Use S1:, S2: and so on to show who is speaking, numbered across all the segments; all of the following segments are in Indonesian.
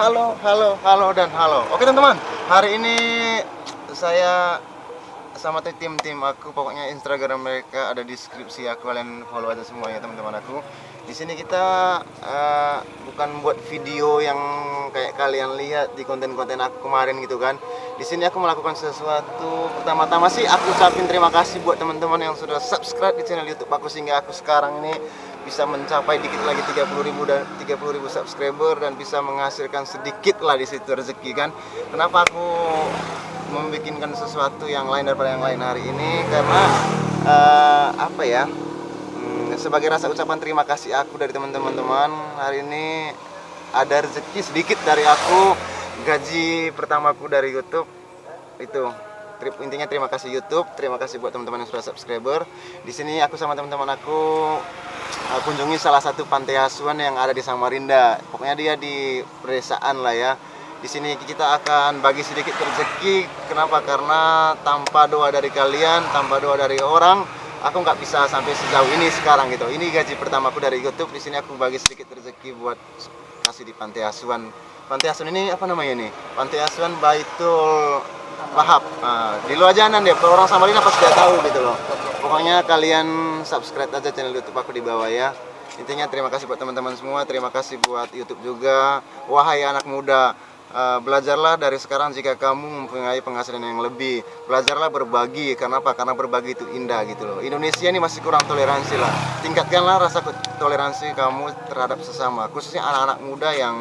S1: halo dan halo. Oke teman-teman, hari ini saya sama tim aku, pokoknya Instagram mereka ada di deskripsi aku, kalian follow aja semuanya teman-teman aku. Di sini kita bukan buat video yang kayak kalian lihat di konten-konten aku kemarin gitu kan. Di sini aku melakukan sesuatu. Pertama-tama sih aku ucapin terima kasih buat teman-teman yang sudah subscribe di channel YouTube aku sehingga aku sekarang ini bisa mencapai dikit lagi 30.000 subscriber dan bisa menghasilkan sedikit lah di situ rezeki kan. Kenapa aku membikinkan sesuatu yang lain daripada yang lain hari ini? Karena sebagai rasa ucapan terima kasih aku dari teman-teman, hari ini ada rezeki sedikit dari aku, gaji pertamaku dari YouTube itu. Intinya terima kasih YouTube, terima kasih buat teman-teman yang sudah subscriber. Di sini aku sama teman-teman aku kunjungi salah satu panti asuhan yang ada di Samarinda. Pokoknya dia di pedesaan lah ya. Di sini kita akan bagi sedikit rezeki. Kenapa? Karena tanpa doa dari kalian, tanpa doa dari orang, aku nggak bisa sampai sejauh ini sekarang gitu. Ini gaji pertamaku dari YouTube. Di sini aku bagi sedikit rezeki buat kasih di panti asuhan. Panti asuhan ini apa namanya nih? Panti asuhan Baitul Wahab. Nah, di luar jalan deh, kalau orang Samarinda pasti dia tahu gitu loh. Pokoknya kalian subscribe aja channel YouTube aku di bawah ya. Intinya terima kasih buat teman-teman semua, terima kasih buat YouTube juga. Wahai anak muda, belajarlah dari sekarang jika kamu mempunyai penghasilan yang lebih. Belajarlah berbagi. Kenapa? Karena berbagi itu indah gitu loh. Indonesia ini masih kurang toleransi lah. Tingkatkanlah rasa toleransi kamu terhadap sesama, khususnya anak-anak muda yang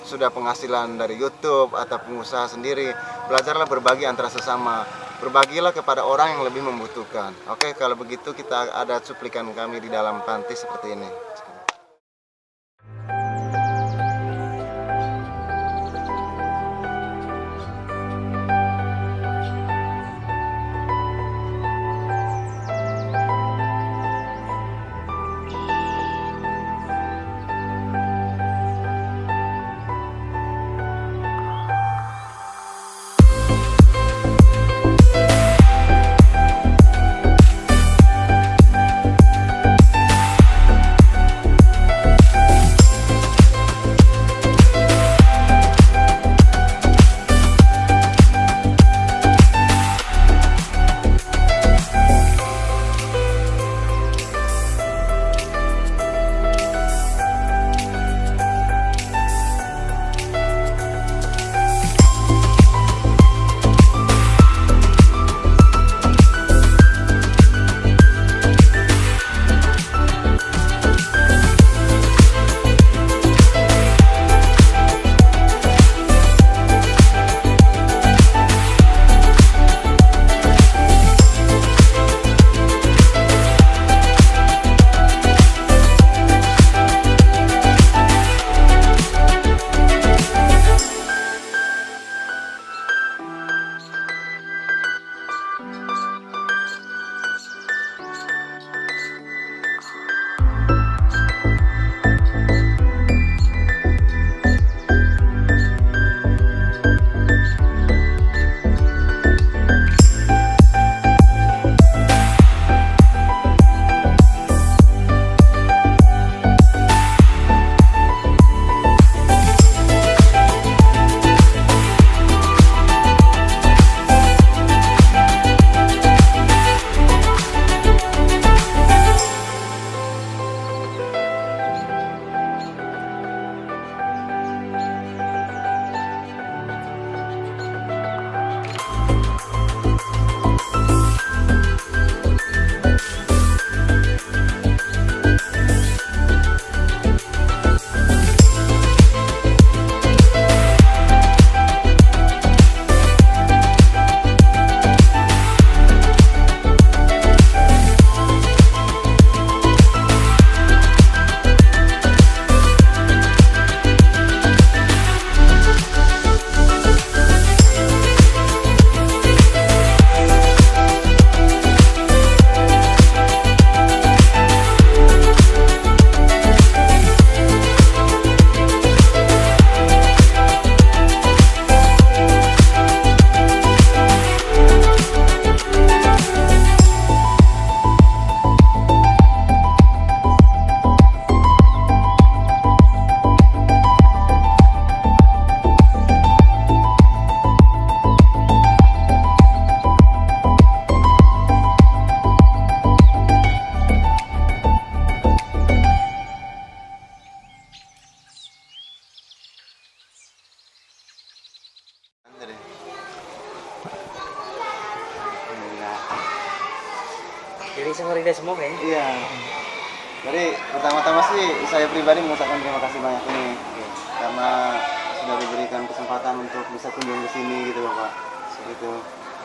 S1: sudah penghasilan dari YouTube atau pengusaha sendiri. Belajarlah berbagi antara sesama. Berbagilah kepada orang yang lebih membutuhkan. Oke, kalau begitu kita ada cuplikan kami di dalam panti seperti ini.
S2: Jadi Samarinda semua ya?
S1: Iya. Jadi pertama-tama sih saya pribadi mengucapkan terima kasih banyak nih, karena sudah diberikan kesempatan untuk bisa kunjung ke sini gitu loh Pak. Gitu.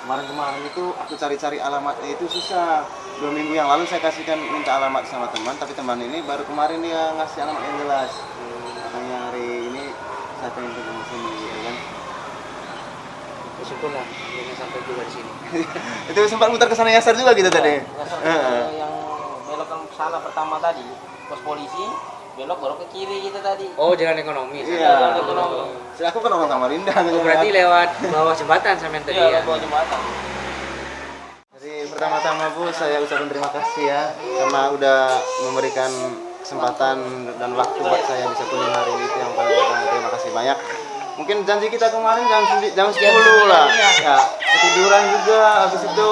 S1: Kemarin itu aku cari-cari alamatnya itu susah. 2 minggu yang lalu saya kasihkan minta alamat sama teman, tapi teman ini baru kemarin dia ngasih alamat yang jelas. Makanya hari ini saya pengen kunjung ke sini gitu kan.
S2: Syukurlah akhirnya sampai juga di sini.
S1: Itu sempat muter ke sana Yasar juga gitu tadi.
S3: Yang belok ke sana pertama tadi, pos polisi, belok baru ke kiri gitu tadi.
S2: Oh, jalan ekonomi.
S1: Iya. Saya aku kan orang Samarinda.
S2: Oh, berarti lewat bawah jembatan sampai tadi ya.
S3: Iya, bawah jembatan.
S1: Jadi pertama-tama Bu, saya ucapkan terima kasih ya karena udah memberikan kesempatan dan waktu buat saya bisa kunjung hari ini. Itu yang paling utama. Terima kasih banyak. Mungkin janji kita kemarin jam 10 lah. Ya, ketiduran juga, habis itu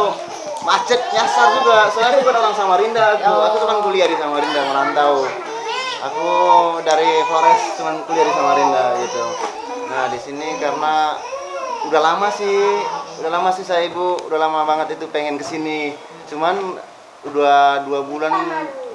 S1: macet nyasar juga. Soalnya aku bukan orang Samarinda, aku cuma kuliah di Samarinda, merantau. Aku dari Flores cuma kuliah di Samarinda gitu. Nah, di sini karena udah lama sih saya Ibu, udah lama banget itu pengen kesini. Cuman udah 2 bulan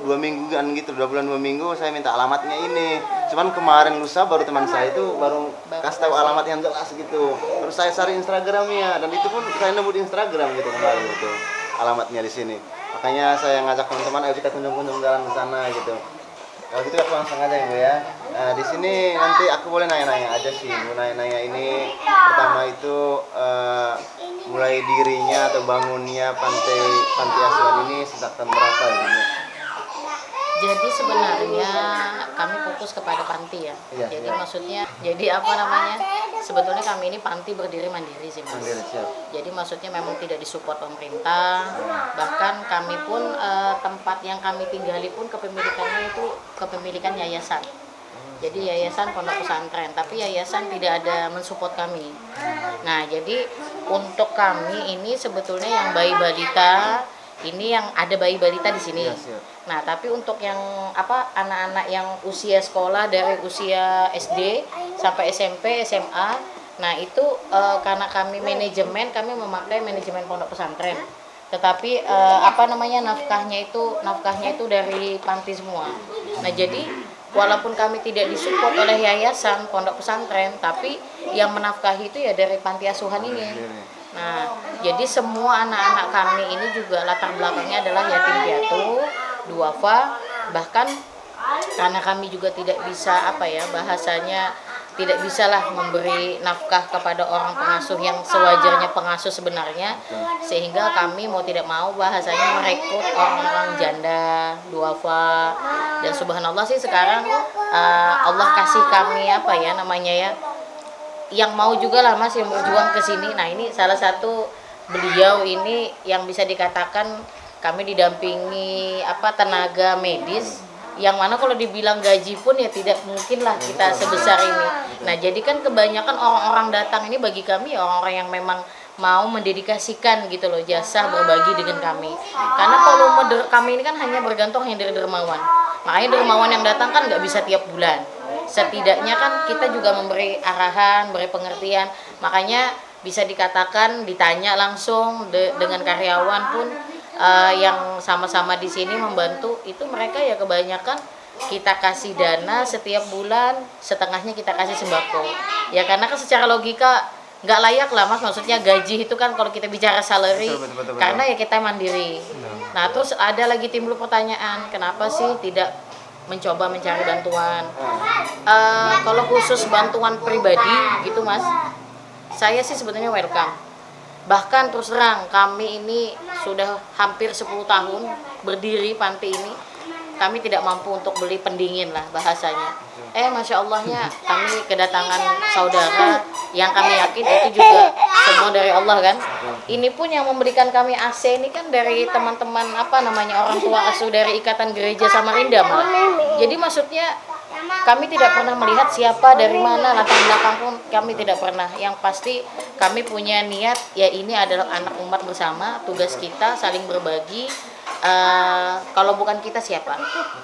S1: 2 minggu kan gitu, 2 bulan 2 minggu saya minta alamatnya ini. Cuman kemarin lusa baru teman saya itu baru kasih tahu alamat yang jelas gitu. Terus saya cari Instagramnya dan itu pun saya nemu di Instagram gitu kemarin itu alamatnya di sini. Makanya saya ngajak teman-teman ayo kita kunjung-kunjung jalan ke sana gitu. Kalau gitu aku langsung aja Ibu ya. Nah, di sini nanti aku boleh nanya-nanya aja sih. Mau nanya-nanya ini pertama itu mulai dirinya atau bangunnya panti asuhan ini sejak tahun berapa ya?
S4: Jadi sebenarnya kami fokus kepada panti ya.
S1: Iya,
S4: Jadi
S1: iya.
S4: maksudnya, jadi apa namanya? Sebetulnya kami ini panti berdiri mandiri sih Mas.
S1: Mandiri, siap.
S4: Jadi maksudnya memang tidak disupport pemerintah. Bahkan kami pun tempat yang kami tinggali pun kepemilikannya itu kepemilikan yayasan. Jadi yayasan pondok pesantren, tapi yayasan tidak ada mensupport kami. Nah, jadi untuk kami ini sebetulnya yang bayi balita ini yang ada bayi balita di sini.
S1: Iya, siap.
S4: Nah, tapi untuk yang anak-anak yang usia sekolah dari usia SD sampai SMP, SMA, nah itu karena kami manajemen, kami memakai manajemen pondok pesantren. Tetapi nafkahnya itu dari panti semua. Nah, jadi walaupun kami tidak disupport oleh yayasan pondok pesantren, tapi yang menafkahi itu ya dari panti asuhan ini. Nah, jadi semua anak-anak kami ini juga latar belakangnya adalah yatim piatu, duafa, bahkan karena kami juga tidak bisa bahasanya tidak bisalah memberi nafkah kepada orang pengasuh yang sewajarnya pengasuh sebenarnya, sehingga kami mau tidak mau bahasanya merekrut orang-orang janda, duafa, dan subhanallah sih sekarang Allah kasih kami yang mau juga lah Mas yang berjuang ke sini. Nah, ini salah satu beliau ini yang bisa dikatakan kami didampingi tenaga medis yang mana kalau dibilang gaji pun ya tidak mungkin lah kita sebesar ini. Nah, jadi kan kebanyakan orang-orang datang ini bagi kami ya orang-orang yang memang mau mendedikasikan gitu loh jasa berbagi dengan kami. Karena volume kami ini kan hanya bergantung hanya dari dermawan. Makanya dermawan yang datang kan nggak bisa tiap bulan. Setidaknya kan kita juga memberi arahan, beri pengertian. Makanya bisa dikatakan ditanya langsung dengan karyawan pun yang sama-sama di sini membantu, itu mereka ya kebanyakan kita kasih dana setiap bulan, setengahnya kita kasih sembako. Ya karena kan secara logika nggak layak lah Mas, maksudnya gaji itu kan kalau kita bicara salary, betul. Karena ya kita mandiri. Nah, terus ada lagi timbul pertanyaan, kenapa sih tidak mencoba mencari bantuan? Kalau khusus bantuan pribadi gitu Mas, saya sih sebetulnya welcome. Bahkan terus terang kami ini sudah hampir 10 tahun berdiri panti ini, kami tidak mampu untuk beli pendingin lah bahasanya. Masya Allahnya kami kedatangan saudara yang kami yakin itu juga semua dari Allah kan. Ini pun yang memberikan kami AC ini kan dari teman-teman orang tua asuh dari Ikatan Gereja Samarinda malah. Jadi maksudnya kami tidak pernah melihat siapa dari mana latar belakang pun kami tidak pernah. Yang pasti kami punya niat ya ini adalah anak umat bersama, tugas kita saling berbagi. Kalau bukan kita siapa?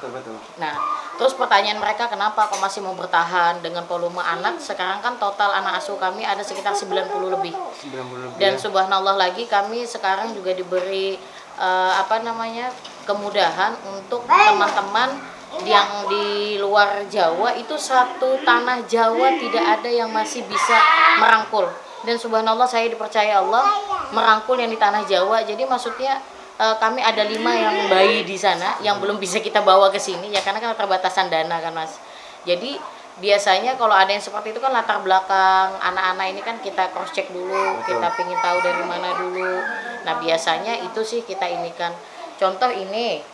S1: Betul.
S4: Nah, terus pertanyaan mereka kenapa kok masih mau bertahan dengan volume anak? Sekarang kan total anak asuh kami ada sekitar 90 lebih.
S1: 90 lebih.
S4: Dan subhanallah lagi kami sekarang juga diberi apa namanya, kemudahan untuk teman-teman yang di luar Jawa itu, satu tanah Jawa tidak ada yang masih bisa merangkul. Dan subhanallah saya dipercaya Allah merangkul yang di tanah Jawa. Jadi maksudnya kami ada 5 yang bayi di sana yang belum bisa kita bawa ke sini ya, karena kan keterbatasan dana kan Mas. Jadi biasanya kalau ada yang seperti itu kan latar belakang anak-anak ini kan kita cross check dulu, kita pingin tahu dari mana dulu. Nah biasanya itu sih kita ini kan. Contoh ini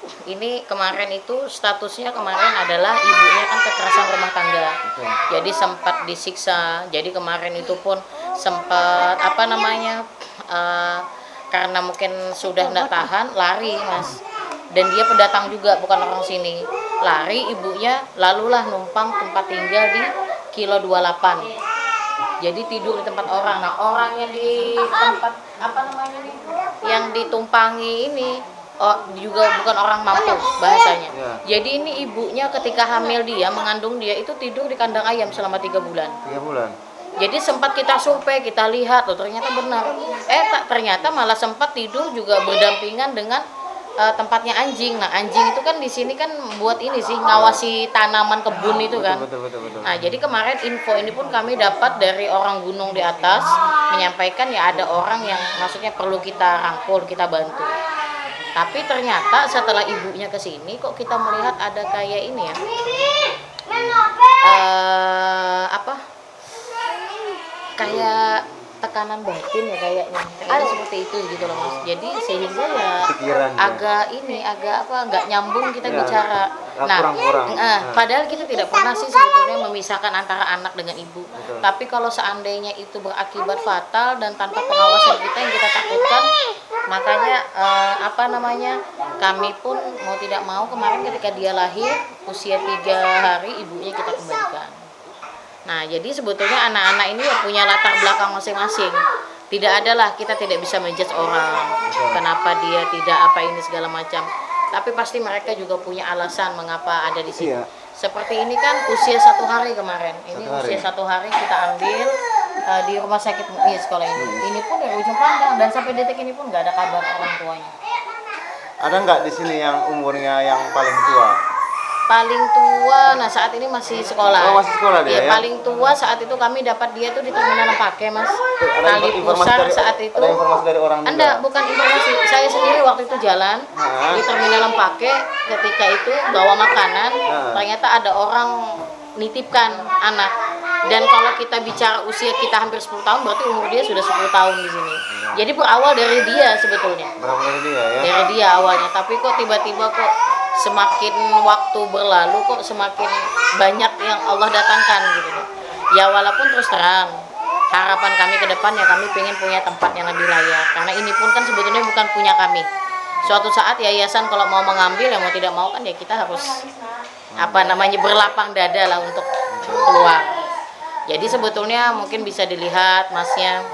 S4: kemarin itu statusnya kemarin adalah ibunya kan kekerasan rumah tangga. Jadi sempat disiksa. Jadi kemarin itu pun sempat apa namanya, karena mungkin sudah tidak tahan lari Mas. Dan dia pendatang juga, bukan orang sini. Lari ibunya, lalulah numpang tempat tinggal di kilo 28. Jadi tidur di tempat orang. Nah orang yang di tempat apa namanya nih, yang ditumpangi ini juga bukan orang mampu bahasanya. Jadi ini ibunya ketika hamil dia, mengandung dia itu tidur di kandang ayam selama 3 bulan.
S1: 3 bulan.
S4: Jadi sempat kita survei, kita lihat, ternyata benar. Ternyata malah sempat tidur juga berdampingan dengan tempatnya anjing. Nah anjing itu kan di sini kan buat ini sih, ngawasi tanaman kebun itu kan.
S1: Betul.
S4: Nah jadi kemarin info ini pun kami dapat dari orang gunung di atas, menyampaikan ya ada orang yang maksudnya perlu kita rangkul, kita bantu. Tapi ternyata setelah ibunya ke sini kok kita melihat ada kayak ini ya, kayak tekanan batin ya kayaknya. Ternyata seperti itu gitu loh Mas. Jadi sehingga ya agak nggak nyambung kita bicara. Nah, padahal kita tidak pernah sih sebetulnya memisahkan antara anak dengan ibu. Tapi kalau seandainya itu berakibat fatal dan tanpa pengawasan kita yang kita takutkan, makanya kami pun mau tidak mau kemarin ketika dia lahir usia 3 hari ibunya kita kembalikan. Nah jadi sebetulnya anak-anak ini ya punya latar belakang masing-masing. Tidak adalah, kita tidak bisa menjudge orang kenapa dia tidak apa ini segala macam. Tapi pasti mereka juga punya alasan mengapa ada di sini. Seperti ini kan usia 1 hari kemarin. Ini usia 1 hari kita ambil di rumah sakit MUI sekolah ini. Ini pun dari ujung pandang dan sampai detik ini pun nggak ada kabar orang tuanya.
S1: Ada nggak di sini yang umurnya yang paling tua?
S4: Paling tua, nah saat ini masih sekolah.
S1: Oh, masih sekolah dia ya?
S4: Paling tua saat itu kami dapat dia tuh di terminal Lempake Mas. Tali pusar saat itu.
S1: Ada informasi dari orang juga?
S4: Anda, bukan informasi. Saya sendiri waktu itu jalan di terminal Lempake, ketika itu bawa makanan, ternyata ada orang nitipkan anak. Dan kalau kita bicara usia kita hampir 10 tahun, berarti umur dia sudah 10 tahun di sini. Jadi berawal dari dia sebetulnya.
S1: Berawal dari dia ya?
S4: Dari dia awalnya, tapi kok tiba-tiba kok semakin waktu berlalu kok semakin banyak yang Allah datangkan gitu. Ya walaupun terus terang harapan kami ke depan ya kami pengen punya tempat yang lebih layak, karena ini pun kan sebetulnya bukan punya kami. Suatu saat yayasan kalau mau mengambil ya mau tidak mau kan ya kita harus berlapang dada lah untuk keluar. Jadi sebetulnya mungkin bisa dilihat Masnya,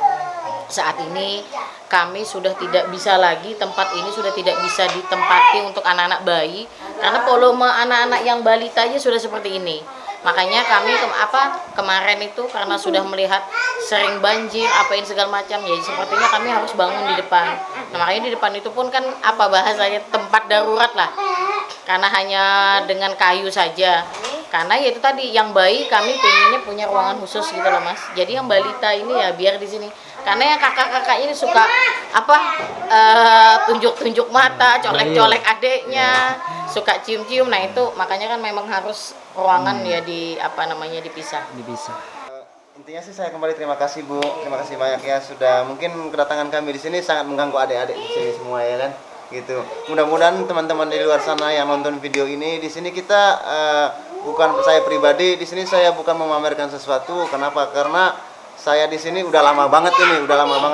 S4: saat ini kami sudah tidak bisa lagi, tempat ini sudah tidak bisa ditempati untuk anak-anak bayi karena volume anak-anak yang balita aja sudah seperti ini. Makanya kami kemarin itu karena sudah melihat sering banjir ini segala macam, ya sepertinya kami harus bangun di depan. Nah makanya di depan itu pun kan bahasanya tempat darurat lah, karena hanya dengan kayu saja. Karena ya itu tadi yang bayi kami pengennya punya ruangan khusus gitu loh Mas. Jadi yang balita ini ya biar di sini. Karena yang kakak-kakak ini suka tunjuk-tunjuk mata, colek-colek adeknya, suka cium-cium. Nah itu makanya kan memang harus ruangan ya dipisah.
S1: Intinya sih saya kembali terima kasih Bu, terima kasih banyak ya sudah mungkin kedatangan kami di sini sangat mengganggu adik-adik di sini semua ya kan. Gitu. Mudah-mudahan teman-teman di luar sana yang nonton video ini di sini kita bukan saya pribadi di sini saya bukan memamerkan sesuatu. Kenapa? Karena saya di sini udah lama banget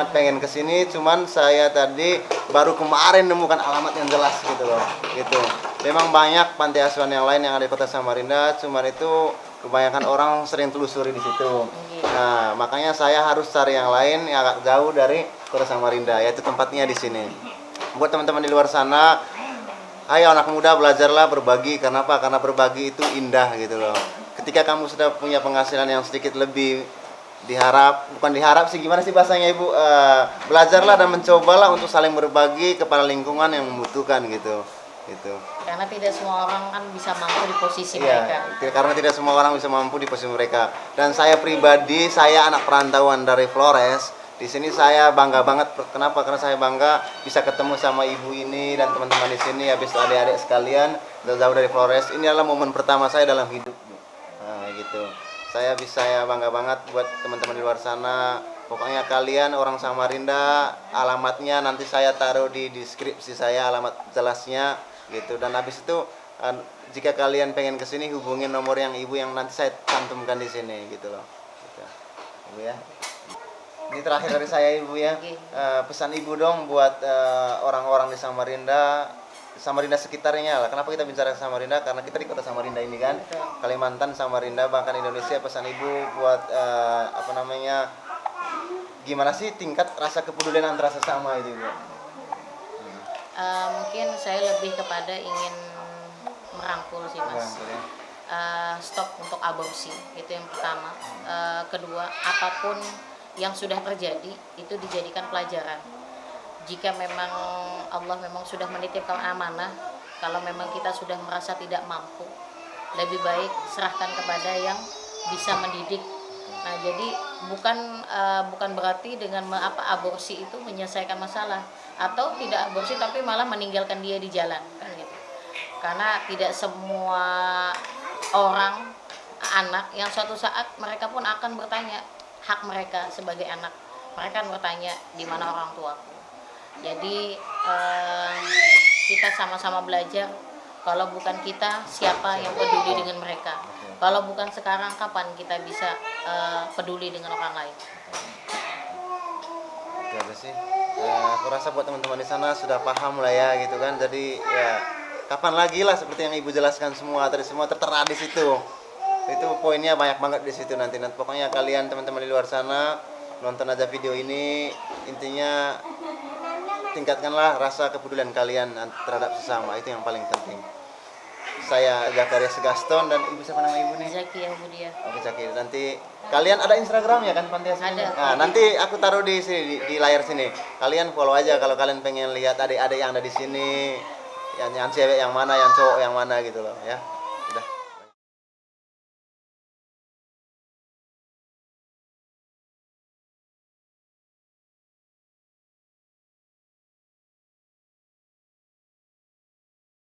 S1: pengen ke sini, cuman saya tadi baru kemarin nemukan alamat yang jelas gitu loh. Gitu. Memang banyak panti asuhan yang lain yang ada di Kota Samarinda, cuman itu kebanyakan orang sering telusuri di situ. Nah, makanya saya harus cari yang lain yang agak jauh dari Kota Samarinda, yaitu tempatnya di sini. Buat teman-teman di luar sana, ayo anak muda belajarlah berbagi. Kenapa? Karena berbagi itu indah gitu loh. Ketika kamu sudah punya penghasilan yang sedikit lebih bukan diharap sih, gimana sih bahasanya Ibu, belajarlah dan mencobalah untuk saling berbagi kepada lingkungan yang membutuhkan gitu.
S4: Karena tidak semua orang kan bisa mampu di posisi
S1: Iya,
S4: mereka.
S1: karena tidak semua orang bisa mampu di posisi mereka. Dan saya pribadi, saya anak perantauan dari Flores. Di sini saya bangga banget. Kenapa? Karena saya bangga bisa ketemu sama ibu ini dan teman-teman di sini, habis itu adik-adik sekalian jauh dari Flores. Ini adalah momen pertama saya dalam hidup. Nah, gitu. Saya bangga banget buat teman-teman di luar sana. Pokoknya kalian orang Samarinda, alamatnya nanti saya taruh di deskripsi saya, alamat jelasnya gitu. Dan habis itu jika kalian pengen kesini, hubungin nomor yang ibu yang nanti saya cantumkan di sini gitu loh. Gitu. Ibu ya. Ini terakhir dari saya Ibu ya.
S4: Oke.
S1: Pesan Ibu dong buat orang-orang di Samarinda sekitarnya lah. Kenapa kita bicara Samarinda? Karena kita di kota Samarinda ini kan,
S4: Betul.
S1: Kalimantan, Samarinda, bahkan Indonesia. Pesan Ibu buat gimana sih tingkat rasa kepedulian antara sesama itu Ibu?
S4: Mungkin saya lebih kepada ingin merangkul sih Mas. Stop untuk aborsi, itu yang pertama. Kedua, apapun yang sudah terjadi itu dijadikan pelajaran. Jika memang Allah memang sudah menitipkan amanah, kalau memang kita sudah merasa tidak mampu, lebih baik serahkan kepada yang bisa mendidik. Nah, jadi bukan berarti dengan aborsi itu menyelesaikan masalah, atau tidak aborsi tapi malah meninggalkan dia di jalan kan gitu. Karena tidak semua orang, anak yang suatu saat mereka pun akan bertanya hak mereka sebagai anak. Mereka akan bertanya di mana orang tuaku. Jadi kita sama-sama belajar. Kalau bukan kita, siapa yang peduli dengan mereka? Kalau bukan sekarang, kapan kita bisa peduli dengan orang lain?
S1: Itu aja sih. Aku rasa buat teman-teman di sana sudah paham lah ya gitu kan. Jadi ya kapan lagi lah seperti yang Ibu jelaskan semua tadi, semua tertera di situ. Itu poinnya banyak banget di situ nanti. Pokoknya kalian teman-teman di luar sana nonton aja video ini, intinya tingkatkanlah rasa kepedulian kalian terhadap sesama, itu yang paling penting. Saya Zakaria Segaston dan Ibu siapa nama Ibu nih?
S4: Zaki Budia.
S1: Oke Zaki. Nanti kalian ada Instagram ya kan Panti Asuhan?
S4: Ada.
S1: Nah, nanti aku taruh di sini di layar sini. Kalian follow aja kalau kalian pengen lihat adik-adik yang ada di sini. Yang cewek yang mana, yang cowok yang mana gitu loh ya. Udah.